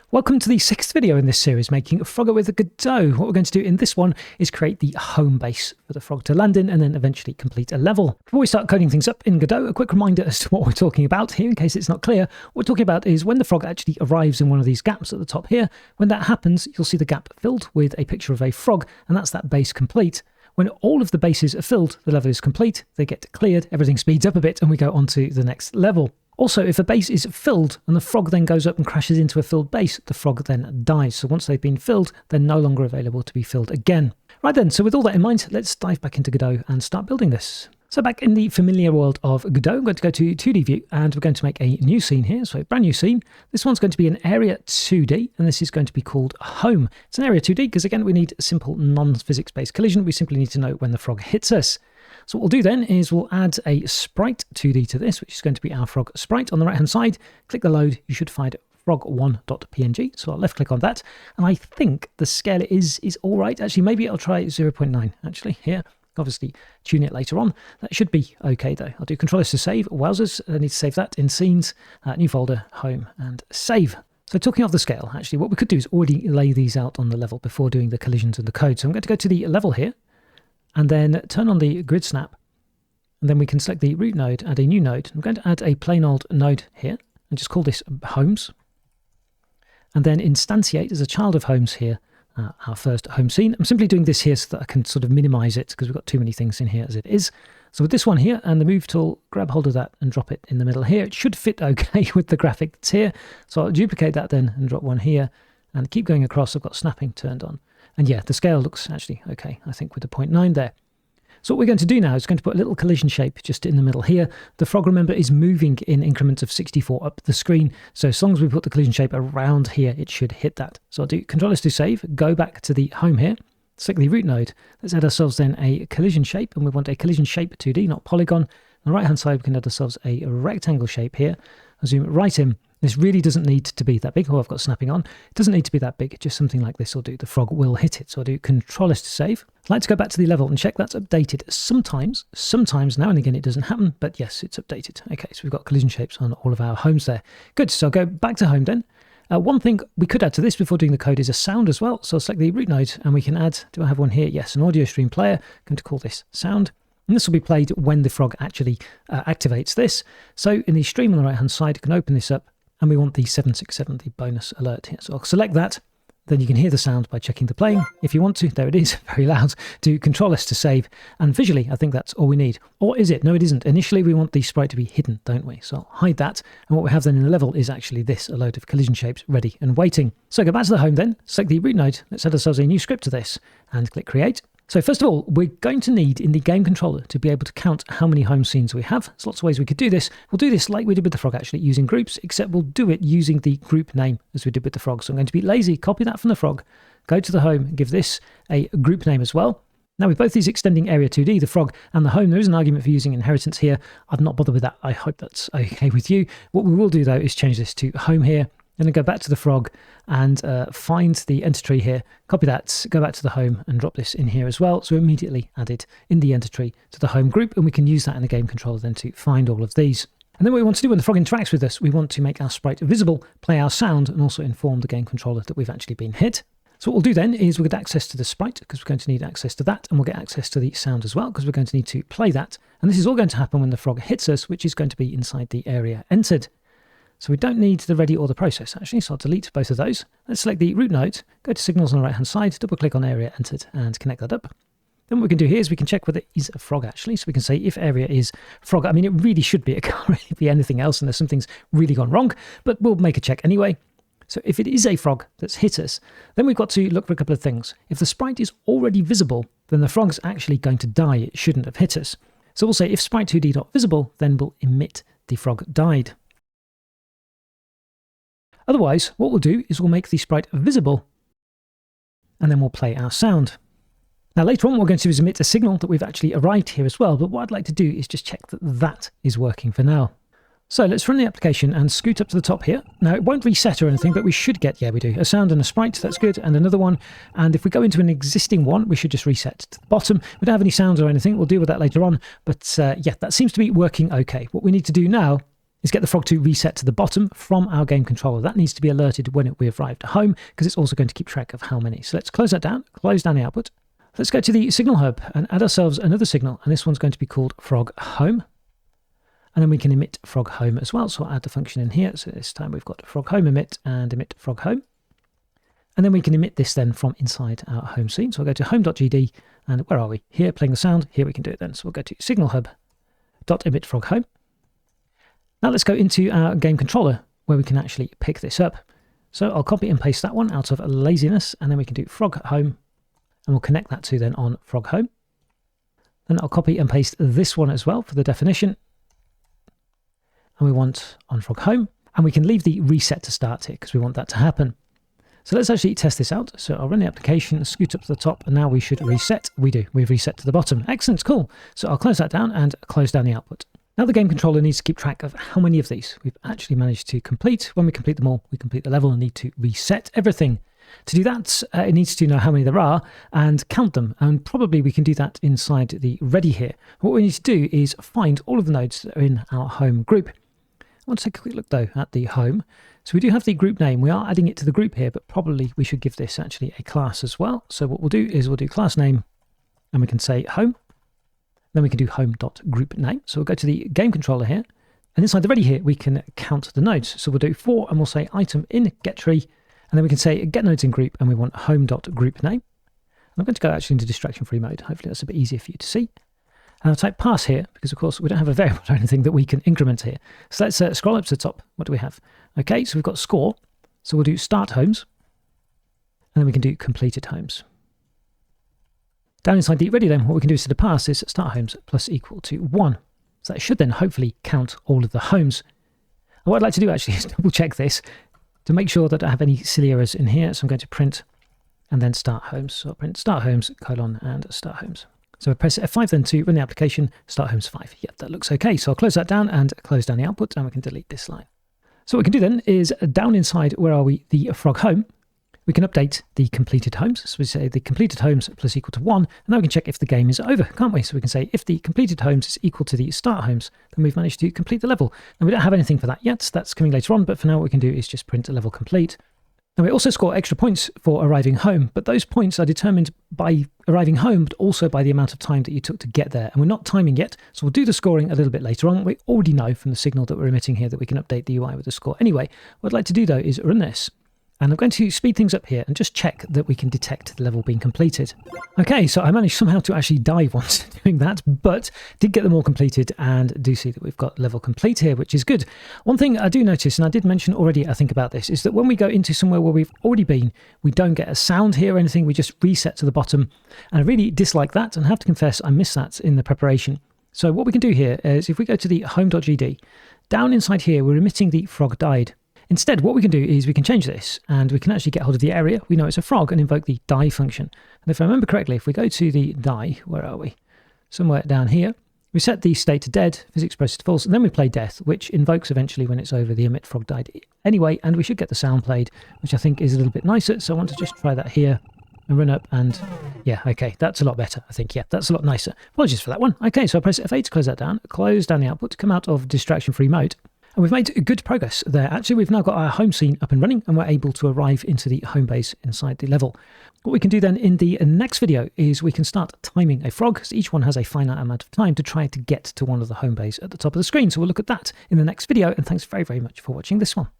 Welcome to the sixth video in this series, making a Frogger with a Godot. What we're going to do in this one is create the home base for the frog to land in and then eventually complete a level. Before we start coding things up in Godot, a quick reminder as to what we're talking about here in case it's not clear. What we're talking about is when the frog actually arrives in one of these gaps at the top here. When that happens, you'll see the gap filled with a picture of a frog, and that's that base complete. When all of the bases are filled, the level is complete, they get cleared, everything speeds up a bit, and we go on to the next level. Also, if a base is filled and the frog then goes up and crashes into a filled base, the frog then dies. So once they've been filled, they're no longer available to be filled again. Right then, so with all that in mind, let's dive back into Godot and start building this. So back in the familiar world of Godot, I'm going to go to 2D view and we're going to make a new scene here. So a brand new scene. This one's going to be an area 2D and this is going to be called home. It's an area 2D because again, we need a simple non-physics based collision. We simply need to know when the frog hits us. So what we'll do then is we'll add a sprite 2D to this, which is going to be our frog sprite on the right hand side. Click the load, you should find frog1.png. So I'll left click on that. And I think the scale is all right. Actually, maybe I'll try 0.9 actually here. Obviously tune it later on. That should be okay though. I'll do Control S to save. Wowzers, I need to save that in scenes, new folder, home and save. So talking of the scale, actually what we could do is already lay these out on the level before doing the collisions and the code. So I'm going to go to the level here and then turn on the grid snap. And then we can select the root node, add a new node. I'm going to add a plain old node here and just call this homes. And then instantiate as a child of homes here, our first home scene. I'm simply doing this here so that I can sort of minimize it because we've got too many things in here as it is. So with this one here and the move tool, grab hold of that and drop it in the middle here. It should fit okay with the graphic that's here. So I'll duplicate that then and drop one here and keep going across. I've got snapping turned on. And yeah, the scale looks actually okay, I think, with the 0.9 there. So what we're going to do now is going to put a little collision shape just in the middle here. The frog, remember, is moving in increments of 64 up the screen. So as long as we put the collision shape around here, it should hit that. So I'll do Control S to save, go back to the home here, select the root node. Let's add ourselves then a collision shape, and we want a collision shape 2D, not polygon. On the right-hand side, we can add ourselves a rectangle shape here. I'll zoom it right in. This really doesn't need to be that big. Oh, I've got snapping on. It doesn't need to be that big. Just something like this will do. The frog will hit it. So I'll do Control S to save. I'd like to go back to the level and check that's updated sometimes. Sometimes now and again it doesn't happen, but yes, it's updated. Okay, so we've got collision shapes on all of our homes there. Good, so I'll go back to home then. One thing we could add to this before doing the code is a sound as well. So I'll select the root node and we can add, do I have one here? Yes, an audio stream player. I'm going to call this sound. And this will be played when the frog actually activates this. So in the stream on the right hand side, you can open this up. And we want the 767, the bonus alert here. So I'll select that. Then you can hear the sound by checking the playing. If you want to, there it is, very loud. Do Control S to save. And visually, I think that's all we need. Or is it? No, it isn't. Initially, we want the sprite to be hidden, don't we? So I'll hide that. And what we have then in the level is actually this, a load of collision shapes ready and waiting. So go back to the home then, select the root node. Let's add ourselves a new script to this and click create. So first of all, we're going to need in the game controller to be able to count how many home scenes we have. There's lots of ways we could do this. We'll do this like we did with the frog actually, using groups, except we'll do it using the group name as we did with the frog. So I'm going to be lazy, copy that from the frog, go to the home, give this a group name as well. Now with both these extending area 2D, the frog and the home, there is an argument for using inheritance here. I've not bothered with that. I hope that's okay with you. What we will do though is change this to home here. Then go back to the frog and find the enter tree here, copy that, go back to the home and drop this in here as well. So immediately add it in the enter tree to the home group and we can use that in the game controller then to find all of these. And then what we want to do when the frog interacts with us, we want to make our sprite visible, play our sound and also inform the game controller that we've actually been hit. So what we'll do then is we'll get access to the sprite because we're going to need access to that, and we'll get access to the sound as well because we're going to need to play that. And this is all going to happen when the frog hits us, which is going to be inside the area entered. So we don't need the ready or the process actually, so I'll delete both of those. Let's select the root node, go to signals on the right hand side, double click on area entered and connect that up. Then what we can do here is we can check whether it is a frog actually. So we can say if area is frog, I mean it really should be, it can't really be anything else unless something's really gone wrong, but we'll make a check anyway. So if it is a frog that's hit us, then we've got to look for a couple of things. If the sprite is already visible, then the frog's actually going to die, it shouldn't have hit us. So we'll say if sprite2d.visible, then we'll emit the frog died. Otherwise, what we'll do is we'll make the sprite visible and then we'll play our sound. Now later on, what we're going to do is emit a signal that we've actually arrived here as well. But what I'd like to do is just check that that is working for now. So let's run the application and scoot up to the top here. Now it won't reset or anything, but we should get, yeah we do, a sound and a sprite, that's good, and another one. And if we go into an existing one, we should just reset to the bottom. We don't have any sounds or anything, we'll deal with that later on. But yeah, that seems to be working okay. What we need to do now is get the frog to reset to the bottom from our game controller. That needs to be alerted when we have arrived at home, because it's also going to keep track of how many. So let's close that down, close down the output. Let's go to the signal hub and add ourselves another signal, and this one's going to be called frog home. And then we can emit frog home as well. So I'll add the function in here. So this time we've got frog home emit and emit frog home. And then we can emit this then from inside our home scene. So I'll go to home.gd, and where are we? Here, playing the sound. Here we can do it then. So we'll go to signal hub.emit frog home. Now let's go into our game controller where we can actually pick this up. So I'll copy and paste that one out of laziness, and then we can do frog home, and we'll connect that to then on frog home. Then I'll copy and paste this one as well for the definition. And we want on frog home, and we can leave the reset to start here because we want that to happen. So let's actually test this out. So I'll run the application, scoot up to the top, and now we should reset. We do. We've reset to the bottom. Excellent, cool. So I'll close that down and close down the output. Now the game controller needs to keep track of how many of these we've actually managed to complete. When we complete them all, we complete the level and need to reset everything. To do that, it needs to know how many there are and count them. And probably we can do that inside the ready here. What we need to do is find all of the nodes that are in our home group. I want to take a quick look though at the home. So we do have the group name. We are adding it to the group here, but probably we should give this actually a class as well. So what we'll do is we'll do class name, and we can say home. Then we can do home.group name. So we'll go to the game controller here, and inside the ready here, we can count the nodes. So we'll do 4, and we'll say item in get tree, and then we can say get nodes in group, and we want home.group name. I'm going to go actually into distraction free mode. Hopefully that's a bit easier for you to see. And I'll type pass here, because of course we don't have a variable or anything that we can increment here. So let's scroll up to the top. What do we have? Okay, so we've got score. So we'll do start homes, and then we can do completed homes. Down inside the ready then, what we can do instead of pass is start homes plus equal to 1. So that should then hopefully count all of the homes. And what I'd like to do actually is double check this to make sure that I don't have any silly errors in here. So I'm going to print and then start homes. So I'll print start homes, colon, and start homes. So I press F5 then to run the application, start homes 5. Yep, that looks okay. So I'll close that down and close down the output, and we can delete this line. So what we can do then is down inside, where are we, the frog home, we can update the completed homes. So we say the completed homes plus equal to 1, and now we can check if the game is over, can't we? So we can say if the completed homes is equal to the start homes, then we've managed to complete the level. And we don't have anything for that yet. That's coming later on, but for now what we can do is just print a level complete. Now we also score extra points for arriving home, but those points are determined by arriving home, but also by the amount of time that you took to get there. And we're not timing yet, so we'll do the scoring a little bit later on. We already know from the signal that we're emitting here that we can update the UI with the score. Anyway, what I'd like to do though is run this. And I'm going to speed things up here and just check that we can detect the level being completed. Okay, so I managed somehow to actually die once doing that, but did get them all completed and do see that we've got level complete here, which is good. One thing I do notice, and I did mention already, I think, about this, is that when we go into somewhere where we've already been, we don't get a sound here or anything, we just reset to the bottom. And I really dislike that, and I have to confess I missed that in the preparation. So what we can do here is if we go to the home.gd, down inside here, we're emitting the frog died. Instead, what we can do is we can change this, and we can actually get hold of the area. We know it's a frog and invoke the die function. And if I remember correctly, if we go to the die, where are we? Somewhere down here, we set the state to dead, physics process to false, and then we play death, which invokes eventually when it's over the emit frog died anyway, and we should get the sound played, which I think is a little bit nicer. So I want to just try that here and run up, and yeah, okay, that's a lot better, I think. Yeah, that's a lot nicer. Apologies for that one. Okay, so I press F8 to close that down, close down the output, come out of distraction-free mode. And we've made good progress there. Actually, we've now got our home scene up and running, and we're able to arrive into the home base inside the level. What we can do then in the next video is we can start timing a frog, so each one has a finite amount of time to try to get to one of the home base at the top of the screen. So we'll look at that in the next video, and thanks very, very much for watching this one.